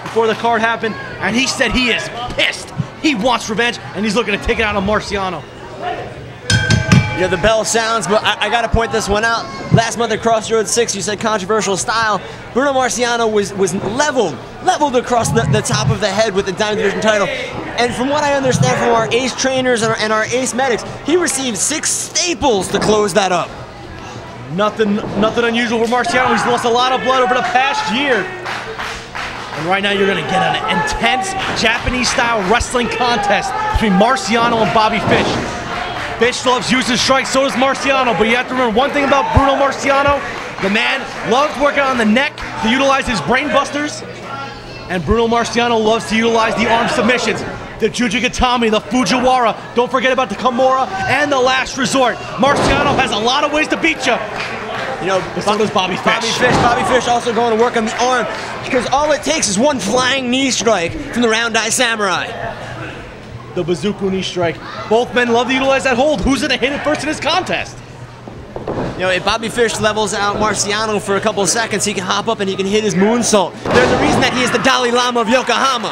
before the card happened, and he said he is pissed. He wants revenge, and he's looking to take it out on Marciano. Yeah, the bell sounds, but I got to point this one out. Last month at Crossroads 6, you said controversial style. Bruno Marciano was leveled across the top of the head with the Diamond Division title. And from what I understand from our ace trainers and our ace medics, he received 6 staples to close that up. Nothing unusual for Marciano. He's lost a lot of blood over the past year. And right now you're going to get an intense Japanese-style wrestling contest between Marciano and Bobby Fish. Fish loves using strikes, so does Marciano, but you have to remember one thing about Bruno Marciano. The man loves working on the neck to utilize his brain busters, and Bruno Marciano loves to utilize the arm submissions, the Jujigatami, the Fujiwara, don't forget about the Kimura, and the Last Resort. Marciano has a lot of ways to beat you. You know, so does Bobby Fish. Bobby Fish also going to work on the arm, because all it takes is one flying knee strike from the Round Eye Samurai. The Bazooka knee strike. Both men love to utilize that hold. Who's going to hit it first in this contest? You know, if Bobby Fish levels out Marciano for a couple of seconds, he can hop up and he can hit his moonsault. There's a reason that he is the Dalai Lama of Yokohama.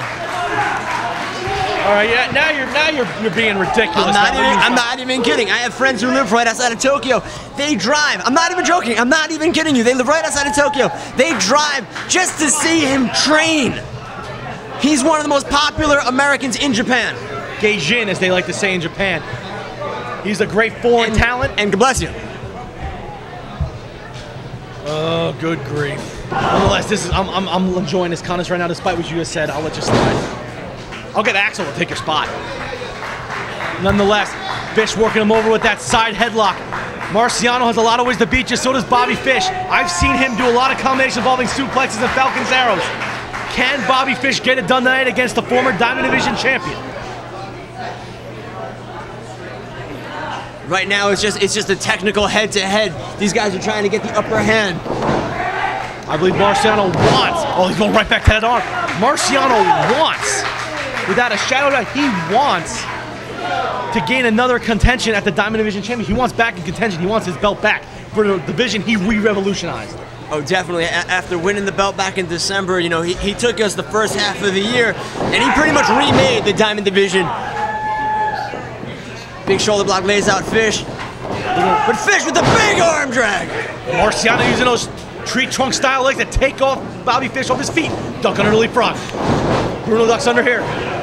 All right, yeah, now you're being ridiculous. I'm not even kidding. I have friends who live right outside of Tokyo. They drive. I'm not even joking. I'm not even kidding you. They live right outside of Tokyo. They drive just to see him train. He's one of the most popular Americans in Japan. Gaijin, as they like to say in Japan. He's a great foreign talent. And God bless you. Oh, good grief. Nonetheless, I'm enjoying this contest right now, despite what you just said. I'll let you slide. I'll get Axel to take your spot. Nonetheless, Fish working him over with that side headlock. Marciano has a lot of ways to beat you, so does Bobby Fish. I've seen him do a lot of combinations involving suplexes and Falcon's arrows. Can Bobby Fish get it done tonight against the former Diamond Division champion? Right now, it's just a technical head-to-head. These guys are trying to get the upper hand. I believe Marciano wants. Oh, he's going right back to that arm. Marciano wants, without a shadow of a doubt, he wants to gain another contention at the Diamond Division champion. He wants back in contention. He wants his belt back for the division he re-revolutionized. Oh, definitely. After winning the belt back in December, you know, he took us the first half of the year, and he pretty much remade the Diamond Division. Big shoulder block lays out Fish. But Fish with the big arm drag. Marciano using those tree trunk style legs to take off Bobby Fish off his feet. Duck under the leapfrog. Bruno ducks under here.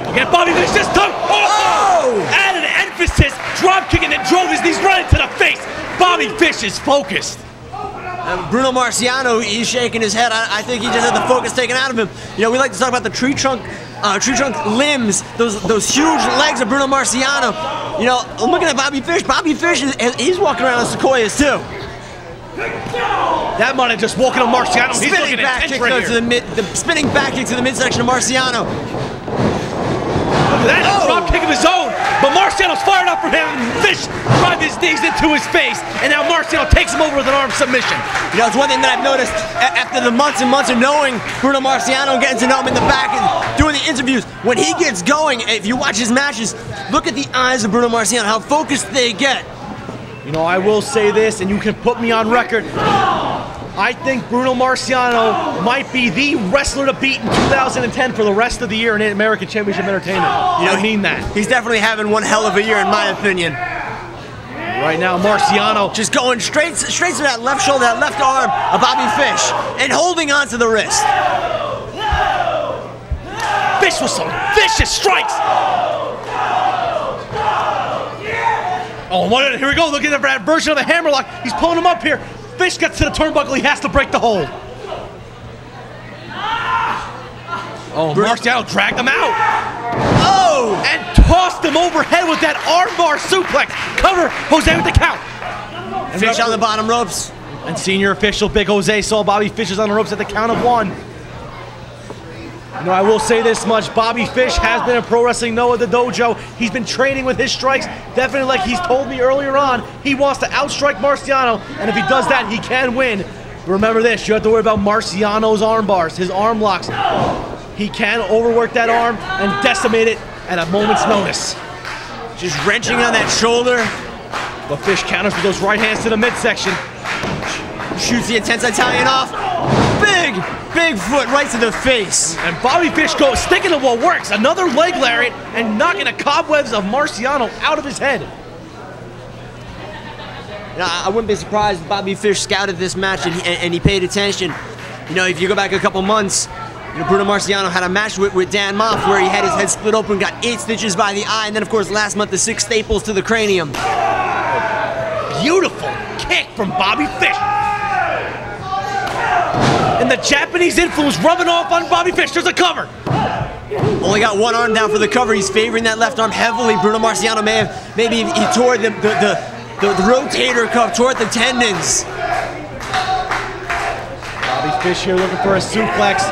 Again, Bobby Fish this time. Oh! Added emphasis, drop kicking and drove his knees right into the face. Bobby Fish is focused. Bruno Marciano, he's shaking his head. I think he just had the focus taken out of him. You know, we like to talk about the tree trunk limbs, those huge legs of Bruno Marciano. You know, I'm looking at Bobby Fish. Bobby Fish, he's walking around on sequoias too. That might have just walking on Marciano. He's spinning back kick to the spinning back kick to the midsection of Marciano. Look at that, drop kick of his own. But Marciano's fired up from him. Fish drive his knees into his face, and now Marciano takes him over with an arm submission. You know, it's one thing that I've noticed after the months and months of knowing Bruno Marciano, getting to know him in the back and doing the interviews. When he gets going, if you watch his matches, look at the eyes of Bruno Marciano, how focused they get. You know, I will say this, and you can put me on record. I think Bruno Marciano might be the wrestler to beat in 2010 for the rest of the year in American Championship Entertainment. You know, I mean that. He's definitely having one hell of a year, in my opinion. Right now, Marciano just going straight to that left shoulder, that left arm of Bobby Fish, and holding on to the wrist. Fish with some vicious strikes. Oh, here we go. Look at that version of the hammerlock. He's pulling him up here. Fish gets to the turnbuckle. He has to break the hold. Oh, Marciano dragged him out. Oh! And tossed him overhead with that armbar suplex. Cover Jose with the count. And Fish on the bottom ropes. And senior official Big Jose saw Bobby Fish is on the ropes at the count of 1. You know, I will say this much, Bobby Fish has been in Pro Wrestling Noah the dojo. He's been training with his strikes. Definitely, like he's told me earlier on, he wants to outstrike Marciano, and if he does that, he can win. Remember this, you have to worry about Marciano's arm bars, his arm locks. He can overwork that arm and decimate it at a moment's notice. Just wrenching on that shoulder. But Fish counters with those right hands to the midsection. Shoots the intense Italian off. Big big foot right to the face. And Bobby Fish goes sticking to what works. Another leg lariat and knocking the cobwebs of Marciano out of his head. Now, I wouldn't be surprised if Bobby Fish scouted this match and he paid attention. You know, if you go back a couple months, you know, Bruno Marciano had a match with Dan Moff where he had his head split open, got 8 stitches by the eye, and then, of course, last month, the 6 staples to the cranium. Beautiful kick from Bobby Fish. And the Japanese influence rubbing off on Bobby Fish. There's a cover. Only got one arm down for the cover. He's favoring that left arm heavily. Bruno Marciano maybe he tore the rotator cuff, toward the tendons. Bobby Fish here looking for a suplex.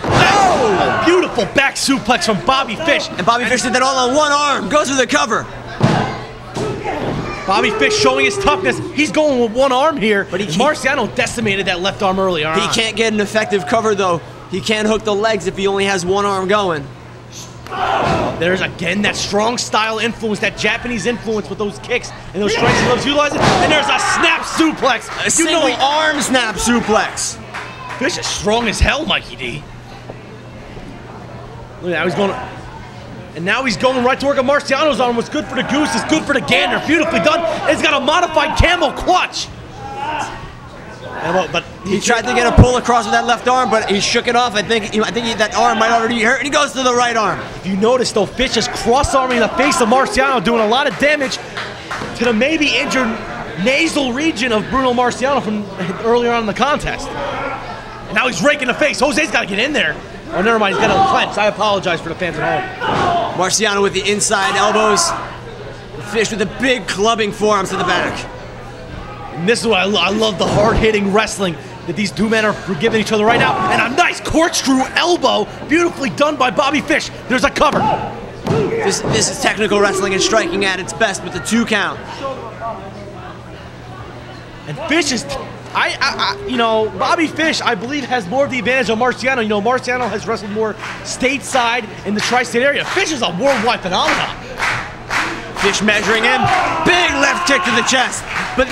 Oh! A beautiful back suplex from Bobby Fish. And Bobby Fish did that all on one arm. Goes for the cover. Bobby Fish showing his toughness. He's going with one arm here. But Marciano decimated that left arm earlier on. He can't get an effective cover, though. He can't hook the legs if he only has one arm going. There's again that strong style influence, that Japanese influence with those kicks and those strikes he loves utilizing. And there's a snap suplex. A single arm snap suplex. Fish is strong as hell, Mikey D. Look at that, he's going. And now he's going right to work on Marciano's arm. What's good for the goose is good for the gander. Beautifully done. It's got a modified camel clutch. But he tried to get a pull across with that left arm, but he shook it off. I think that arm might already be hurt, and he goes to the right arm. If you notice, though, Fish is cross-arming the face of Marciano, doing a lot of damage to the maybe injured nasal region of Bruno Marciano from earlier on in the contest. And now he's raking the face. Jose's got to get in there. Oh, never mind. He's got to clench. I apologize for the fans at home. Marciano with the inside elbows. Fish with the big clubbing forearms to the back. And this is what I love, the hard-hitting wrestling that these two men are giving each other right now. And a nice corkscrew elbow, beautifully done by Bobby Fish. There's a cover. This is technical wrestling and striking at its best with the 2 count. And Fish is, you know, Bobby Fish, I believe, has more of the advantage of Marciano. You know, Marciano has wrestled more stateside in the tri-state area. Fish is a worldwide phenomenon. Fish measuring in, big left kick to the chest. But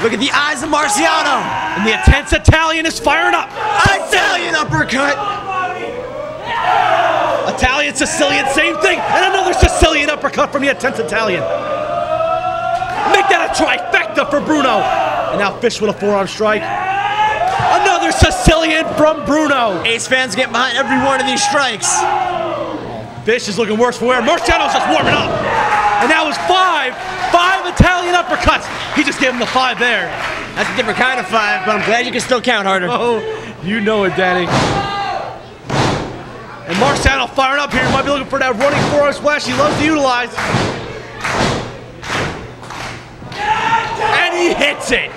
look at the eyes of Marciano. And the intense Italian is firing up. Italian uppercut. Italian, Sicilian, same thing. And another Sicilian uppercut from the intense Italian. Make that a trifecta for Bruno. And now Fish with a forearm strike. Another Sicilian from Bruno. Ace fans get behind every one of these strikes. Fish is looking worse for wear. Marciano's just warming up. And that was 5 Italian uppercuts. He just gave him the 5 there. That's a different kind of 5, but I'm glad you can still count harder. Oh, you know it, Daddy. And Marciano firing up here. Might be looking for that running forearm splash he loves to utilize. And he hits it.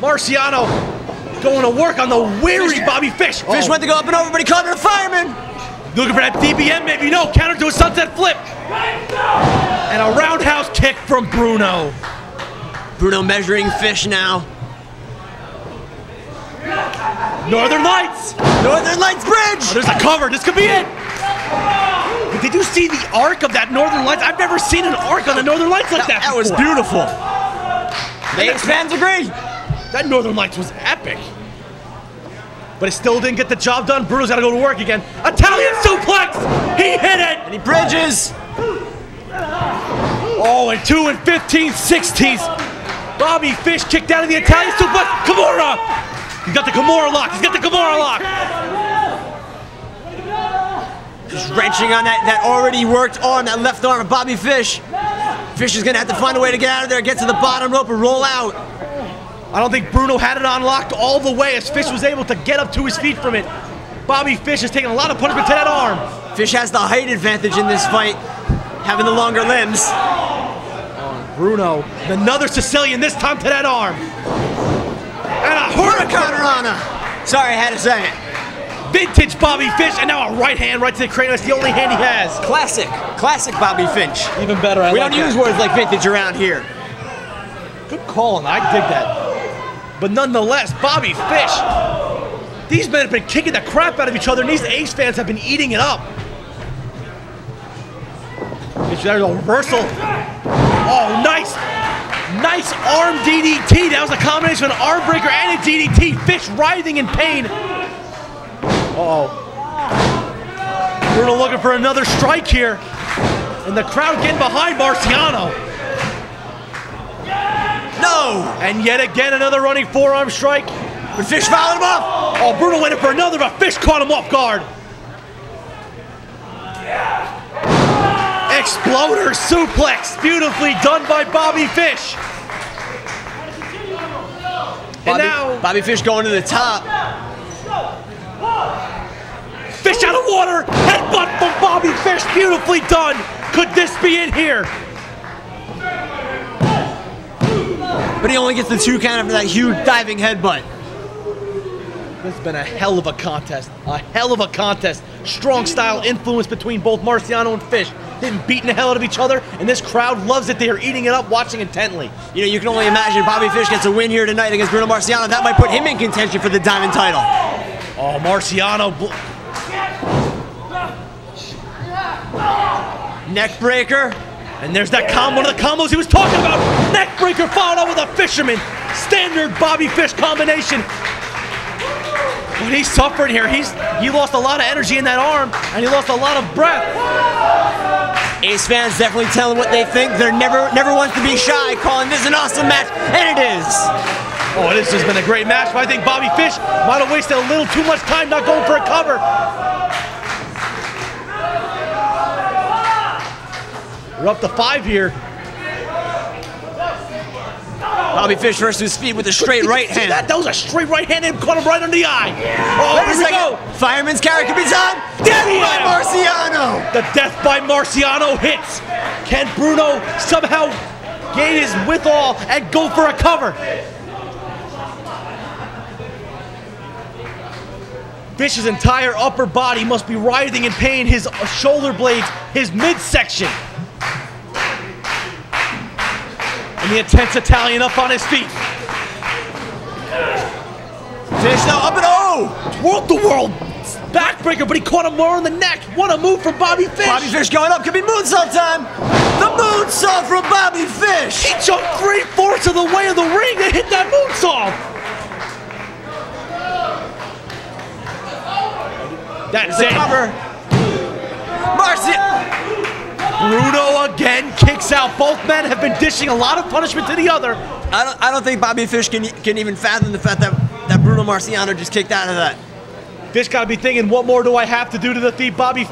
Marciano going to work on the weary Bobby Fish. Fish went to go up and over, but he caught it a fireman. Looking for that DBM, maybe. No, counter to a sunset flip. And a roundhouse kick from Bruno. Bruno measuring Fish now. Northern Lights. Northern Lights bridge. Oh, there's a cover. This could be it. But did you see the arc of that Northern Lights? I've never seen an arc on the Northern Lights like that. That was beautiful. The Ace fans agree. That Northern Lights was epic. But it still didn't get the job done. Bruno's got to go to work again. Italian suplex! He hit it! And he bridges. Oh, and 2 and 15/16. Bobby Fish kicked out of the Italian suplex. Kimura! He's got the Kimura lock. He's got the Kimura lock. Just wrenching on that already worked arm, that left arm of Bobby Fish. Fish is going to have to find a way to get out of there, get to the bottom rope, and roll out. I don't think Bruno had it unlocked all the way as Fish was able to get up to his feet from it. Bobby Fish is taking a lot of punishment to that arm. Fish has the height advantage in this fight, having the longer limbs. Oh, Bruno, another Sicilian, this time to that arm. And a Hurricane Rana. Sorry, I had to say it. Vintage Bobby Fish, and now a right hand right to the cranium. That's the only hand he has. Classic Bobby Finch. Even better, We don't use words like vintage around here. Good call, and I dig that. But nonetheless, Bobby Fish, these men have been kicking the crap out of each other, and these Ace fans have been eating it up. There's a reversal. Oh, nice. Nice arm DDT. That was a combination of an arm breaker and a DDT. Fish writhing in pain. Uh-oh. Bruno looking for another strike here. And the crowd getting behind Marciano. No! And yet again, another running forearm strike. But Fish fouled him off. Oh, Bruno went in for another, but Fish caught him off guard. Exploder suplex, beautifully done by Bobby Fish. And now Bobby Fish going to the top. Fish out of water, headbutt from Bobby Fish, beautifully done. Could this be it here? But he only gets the 2 count after that huge diving headbutt. This has been a hell of a contest. A hell of a contest. Strong style influence between both Marciano and Fish. They've been beating the hell out of each other, and this crowd loves it. They are eating it up, watching intently. You know, you can only imagine Bobby Fish gets a win here tonight against Bruno Marciano. That might put him in contention for the Diamond title. Oh, Marciano. Neck breaker. And there's that one of the combos he was talking about. Neck breaker followed up with a fisherman. Standard Bobby Fish combination. But he's suffering here. He lost a lot of energy in that arm, and he lost a lot of breath. Ace fans definitely telling what they think. They're never wants to be shy, calling this an awesome match, and it is. Oh, this has been a great match, but I think Bobby Fish might have wasted a little too much time not going for a cover. We're up to 5 here. Bobby Fish first to his feet with a straight right hand. That was a straight right hand and caught him right under the eye. Oh, Wait a second. Fireman's carry could be done. Death by Marciano. The death by Marciano hits. Can Bruno somehow gain his withal and go for a cover? Fish's entire upper body must be writhing in pain. His shoulder blades, his midsection. And the intense Italian up on his feet. Fish now up and World backbreaker, but he caught him more on the neck. What a move from Bobby Fish. Bobby Fish going up, could be moonsault time. The moonsault from Bobby Fish. He jumped 3/4 of the way of the ring and hit that moonsault. That's it. Cover. Bruno again kicks out. Both men have been dishing a lot of punishment to the other. I don't think Bobby Fish can even fathom the fact that Bruno Marciano just kicked out of that. Fish got to be thinking, what more do I have to do to defeat Bobby?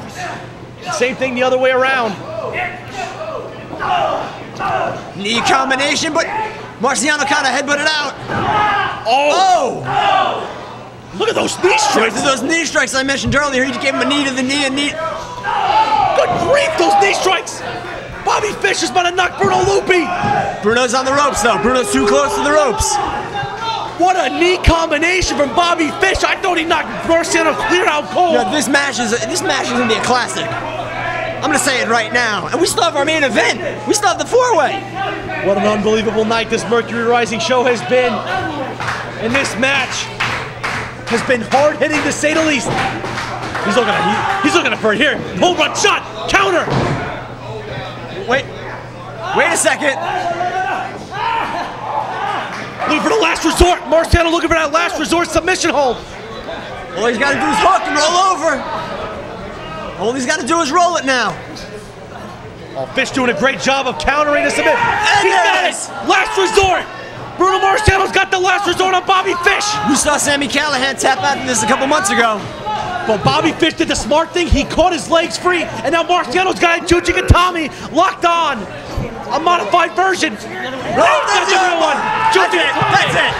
Same thing the other way around. Knee combination, but Marciano kind of headbutted out. Oh! Look at those knee strikes. Those knee strikes I mentioned earlier. He just gave him a knee to the knee and knee. Good grief, those knee strikes! Bobby Fish is about to knock Bruno loopy. Bruno's on the ropes though. Bruno's too close to the ropes. What a knee combination from Bobby Fish. I thought he knocked Marciano clear out cold. Yeah, this match is gonna be a classic. I'm gonna say it right now. And we still have our main event. We still have the 4-way. What an unbelievable night this Mercury Rising show has been. And this match has been hard-hitting to say the least. He's looking for it here. Home run shot, counter. Wait a second. Looking for the last resort. Marciano looking for that last resort submission hold. All he's got to do is hook and roll over. All he's got to do is roll it now. Oh, Fish doing a great job of countering the submission. And He's got it. Last resort. Bruno Marciano's got the last resort on Bobby Fish. We saw Sami Callihan tap out in this a couple months ago. But Bobby Fish did the smart thing. He caught his legs free, and now Marciano's got Juji Gatami locked on. A modified version. That's the other one. That's it. That's it.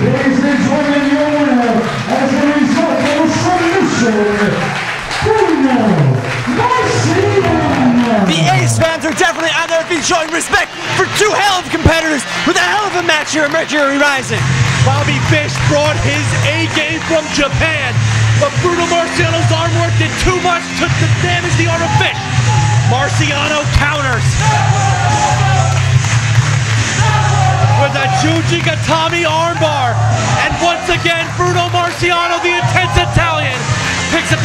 Ladies and gentlemen, your winner as a result of a submission, Bruno Marciano. The Ace fans are definitely on their feet showing respect for two hell of competitors with a hell of a match here at Mercury Rising. Bobby Fish brought his A game from Japan, but Bruno Marciano's arm work did too much to damage the arm of Fish. Marciano counters with a Juji Gatami armbar, and once again Bruno Marciano, the intense Italian, picks up the